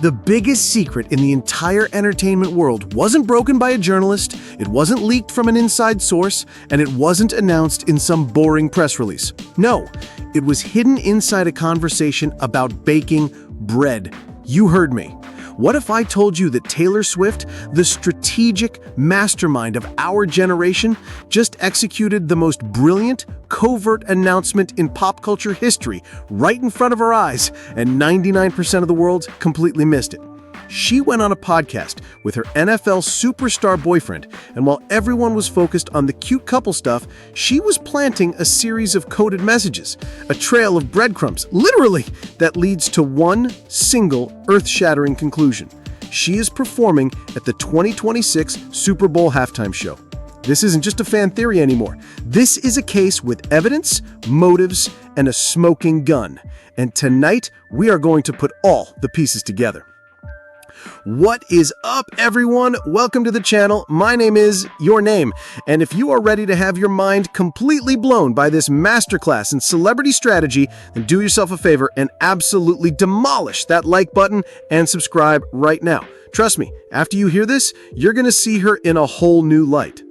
The biggest secret in the entire entertainment world wasn't broken by a journalist, it wasn't leaked from an inside source, and it wasn't announced in some boring press release. No, it was hidden inside a conversation about baking bread. You heard me. What if I told you that Taylor Swift, the strategic mastermind of our generation, just executed the most brilliant, covert announcement in pop culture history right in front of our eyes, and 99% of the world completely missed it? She went on a podcast with her NFL superstar boyfriend, and while everyone was focused on the cute couple stuff, she was planting a series of coded messages, a trail of breadcrumbs, literally, that leads to one single earth-shattering conclusion. She is performing at the 2026 Super Bowl halftime show. This isn't just a fan theory anymore. This is a case with evidence, motives, and a smoking gun. And tonight, we are going to put all the pieces together. What is up, everyone? Welcome to the channel. My name is Your Name, and if you are ready to have your mind completely blown by this masterclass in celebrity strategy, then do yourself a favor and absolutely demolish that like button and subscribe right now. Trust me, after you hear this, you're going to see her in a whole new light.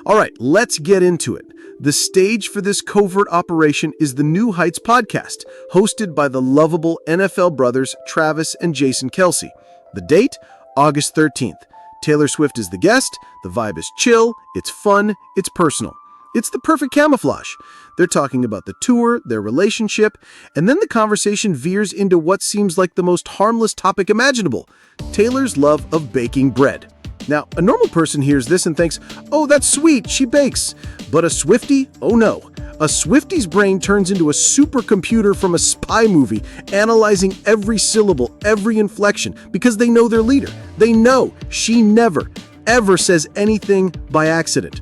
All right, let's get into it. The stage for this covert operation is the New Heights podcast, hosted by the lovable NFL brothers Travis and Jason Kelce. The date, August 13th. Taylor Swift is the guest, the vibe is chill, it's fun, it's personal. It's the perfect camouflage. They're talking about the tour, their relationship, and then the conversation veers into what seems like the most harmless topic imaginable, Taylor's love of baking bread. Now, a normal person hears this and thinks, oh, that's sweet, she bakes. But a Swiftie? Oh no. A Swiftie's brain turns into a supercomputer from a spy movie, analyzing every syllable, every inflection, because they know their leader. They know she never, ever says anything by accident.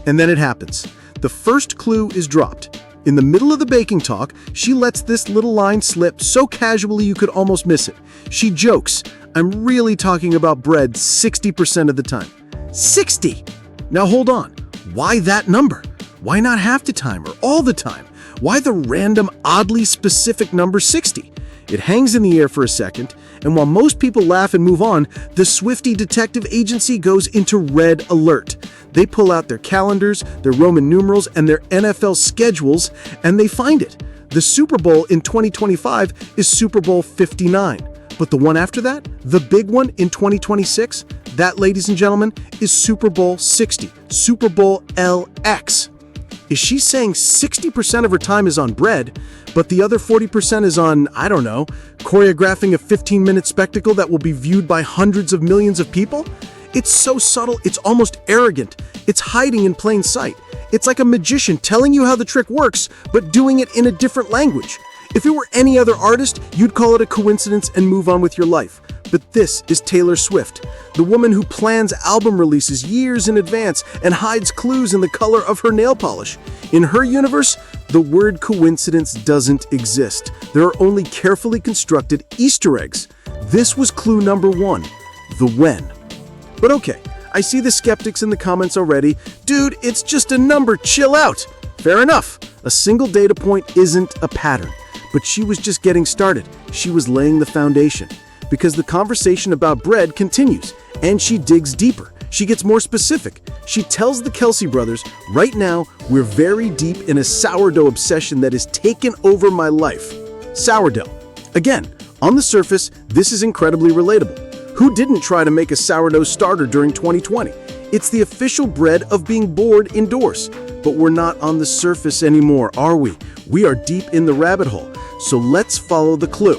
And then it happens. The first clue is dropped. In the middle of the baking talk, she lets this little line slip so casually you could almost miss it. She jokes, I'm really talking about bread 60% of the time. 60! Now hold on. Why that number? Why not half the time or all the time? Why the random, oddly specific number 60? It hangs in the air for a second, and while most people laugh and move on, the Swiftie detective agency goes into red alert. They pull out their calendars, their Roman numerals, and their NFL schedules, and they find it. The Super Bowl in 2025 is Super Bowl 59. But the one after that, the big one in 2026, that, ladies and gentlemen, is Super Bowl 60, Super Bowl LX. Is she saying 60% of her time is on bread, but the other 40% is on, I don't know, choreographing a 15-minute spectacle that will be viewed by hundreds of millions of people? It's so subtle, it's almost arrogant. It's hiding in plain sight. It's like a magician telling you how the trick works, but doing it in a different language. If it were any other artist, you'd call it a coincidence and move on with your life. But this is Taylor Swift, the woman who plans album releases years in advance and hides clues in the color of her nail polish. In her universe, the word coincidence doesn't exist. There are only carefully constructed Easter eggs. This was clue number one, the when. But okay, I see the skeptics in the comments already. Dude, it's just a number, chill out. Fair enough. A single data point isn't a pattern. But she was just getting started. She was laying the foundation. Because the conversation about bread continues, and she digs deeper. She gets more specific. She tells the Kelce brothers, right now, we're very deep in a sourdough obsession that has taken over my life. Sourdough. Again, on the surface, this is incredibly relatable. Who didn't try to make a sourdough starter during 2020? It's the official bread of being bored indoors. But we're not on the surface anymore, are we? We are deep in the rabbit hole. So let's follow the clue.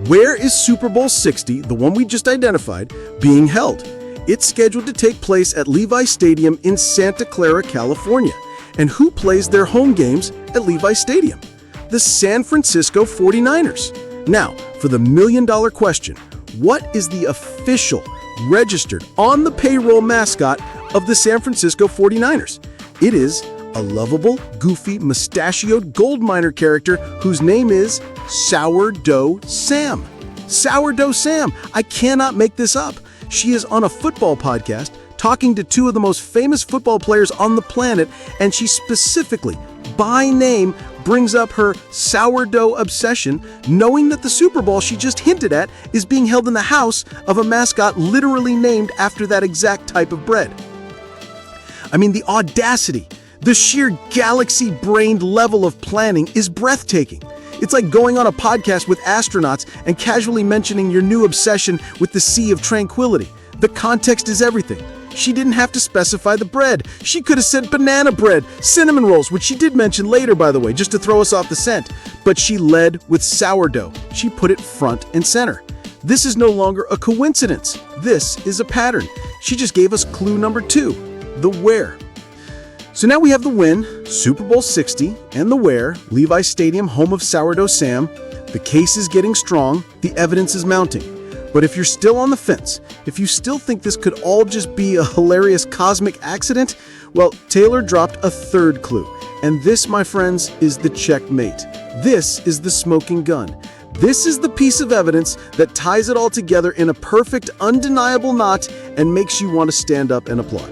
Where is Super Bowl 60, the one we just identified, being held? It's scheduled to take place at Levi Stadium in Santa Clara, California. And who plays their home games at Levi Stadium? The San Francisco 49ers. Now, for the million-dollar question, what is the official, registered, on the payroll mascot of the San Francisco 49ers? It is a lovable, goofy, mustachioed gold miner character whose name is Sourdough Sam. Sourdough Sam. I cannot make this up. She is on a football podcast talking to two of the most famous football players on the planet, and she specifically, by name, brings up her sourdough obsession, knowing that the Super Bowl she just hinted at is being held in the house of a mascot literally named after that exact type of bread. I mean, the audacity, the sheer galaxy-brained level of planning is breathtaking. It's like going on a podcast with astronauts and casually mentioning your new obsession with the Sea of Tranquility. The context is everything. She didn't have to specify the bread. She could have said banana bread, cinnamon rolls, which she did mention later, by the way, just to throw us off the scent. But she led with sourdough. She put it front and center. This is no longer a coincidence. This is a pattern. She just gave us clue number 2, the where. So now we have the win, Super Bowl 60, and the where, Levi Stadium, home of Sourdough Sam. The case is getting strong. The evidence is mounting. But if you're still on the fence, if you still think this could all just be a hilarious cosmic accident, well, Taylor dropped a third clue. And this, my friends, is the checkmate. This is the smoking gun. This is the piece of evidence that ties it all together in a perfect, undeniable knot and makes you want to stand up and applaud.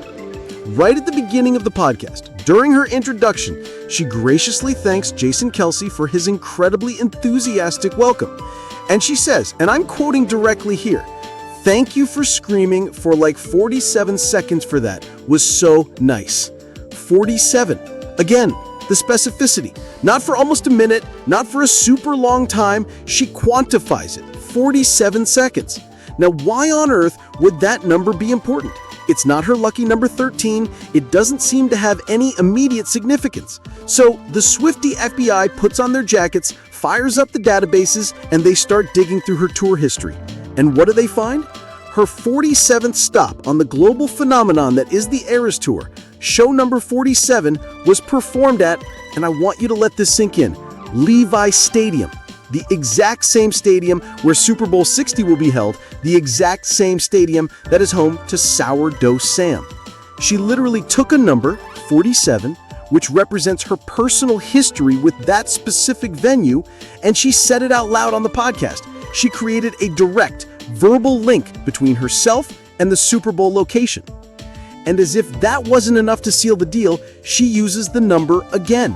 Right at the beginning of the podcast, during her introduction, she graciously thanks Jason Kelce for his incredibly enthusiastic welcome. And she says, and I'm quoting directly here, "Thank you for screaming for like 47 seconds for that. Was so nice." 47. Again, the specificity. Not for almost a minute, not for a super long time. She quantifies it. 47 seconds. Now, why on earth would that number be important? It's not her lucky number 13. It doesn't seem to have any immediate significance. So the Swiftie FBI puts on their jackets, fires up the databases, and they start digging through her tour history. And what do they find? Her 47th stop on the global phenomenon that is the Eras Tour, show number 47, was performed at, and I want you to let this sink in, Levi Stadium. The exact same stadium where Super Bowl 60 will be held, the exact same stadium that is home to Sourdough Sam. She literally took a number, 47, which represents her personal history with that specific venue, and she said it out loud on the podcast. She created a direct, verbal link between herself and the Super Bowl location. And as if that wasn't enough to seal the deal, she uses the number again.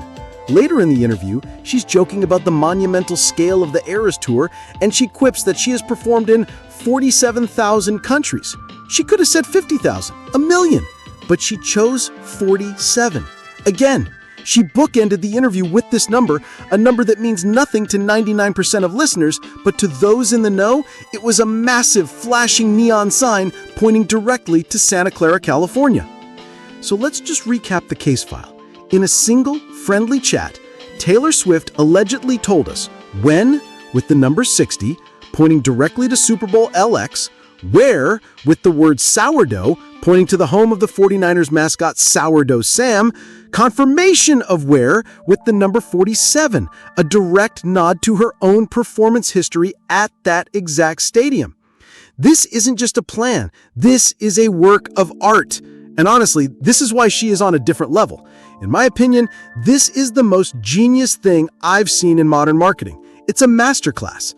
Later in the interview, she's joking about the monumental scale of the Eras Tour, and she quips that she has performed in 47,000 countries. She could have said 50,000, a million, but she chose 47. Again, she bookended the interview with this number, a number that means nothing to 99% of listeners, but to those in the know, it was a massive flashing neon sign pointing directly to Santa Clara, California. So let's just recap the case file. In a single, friendly chat, Taylor Swift allegedly told us when, with the number 60, pointing directly to Super Bowl LX, where, with the word sourdough, pointing to the home of the 49ers mascot Sourdough Sam, confirmation of where, with the number 47, a direct nod to her own performance history at that exact stadium. This isn't just a plan. This is a work of art. And honestly, this is why she is on a different level. In my opinion, this is the most genius thing I've seen in modern marketing. It's a masterclass.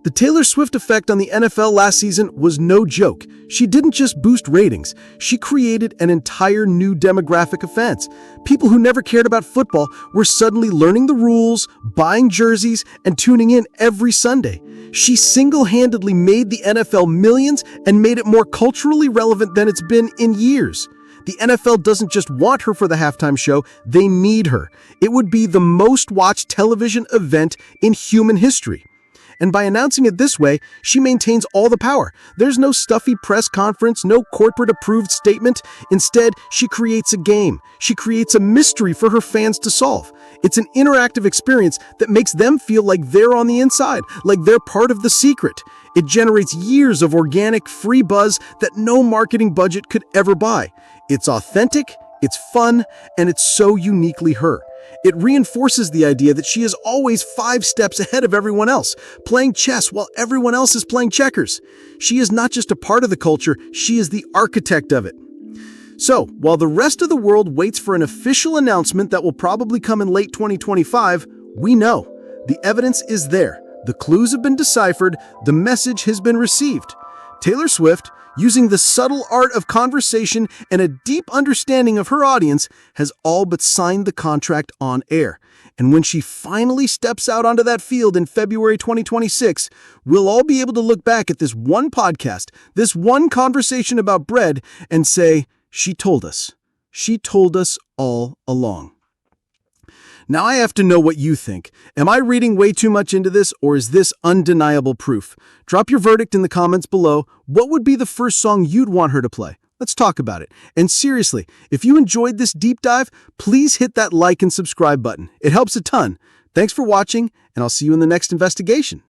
The Taylor Swift effect on the NFL last season was no joke. She didn't just boost ratings. She created an entire new demographic of fans. People who never cared about football were suddenly learning the rules, buying jerseys, and tuning in every Sunday. She single-handedly made the NFL millions and made it more culturally relevant than it's been in years. The NFL doesn't just want her for the halftime show, they need her. It would be the most watched television event in human history. And by announcing it this way, she maintains all the power. There's no stuffy press conference, no corporate-approved statement. Instead, she creates a game. She creates a mystery for her fans to solve. It's an interactive experience that makes them feel like they're on the inside, like they're part of the secret. It generates years of organic, free buzz that no marketing budget could ever buy. It's authentic, it's fun, and it's so uniquely her. It reinforces the idea that she is always 5 steps ahead of everyone else, playing chess while everyone else is playing checkers. She is not just a part of the culture, she is the architect of it. So, while the rest of the world waits for an official announcement that will probably come in late 2025, we know. The evidence is there. The clues have been deciphered. The message has been received. Taylor Swift, using the subtle art of conversation and a deep understanding of her audience, has all but signed the contract on air. And when she finally steps out onto that field in February 2026, we'll all be able to look back at this one podcast, this one conversation about bread, and say, she told us. She told us all along. Now I have to know what you think. Am I reading way too much into this, or is this undeniable proof? Drop your verdict in the comments below. What would be the first song you'd want her to play? Let's talk about it. And seriously, if you enjoyed this deep dive, please hit that like and subscribe button. It helps a ton. Thanks for watching, and I'll see you in the next investigation.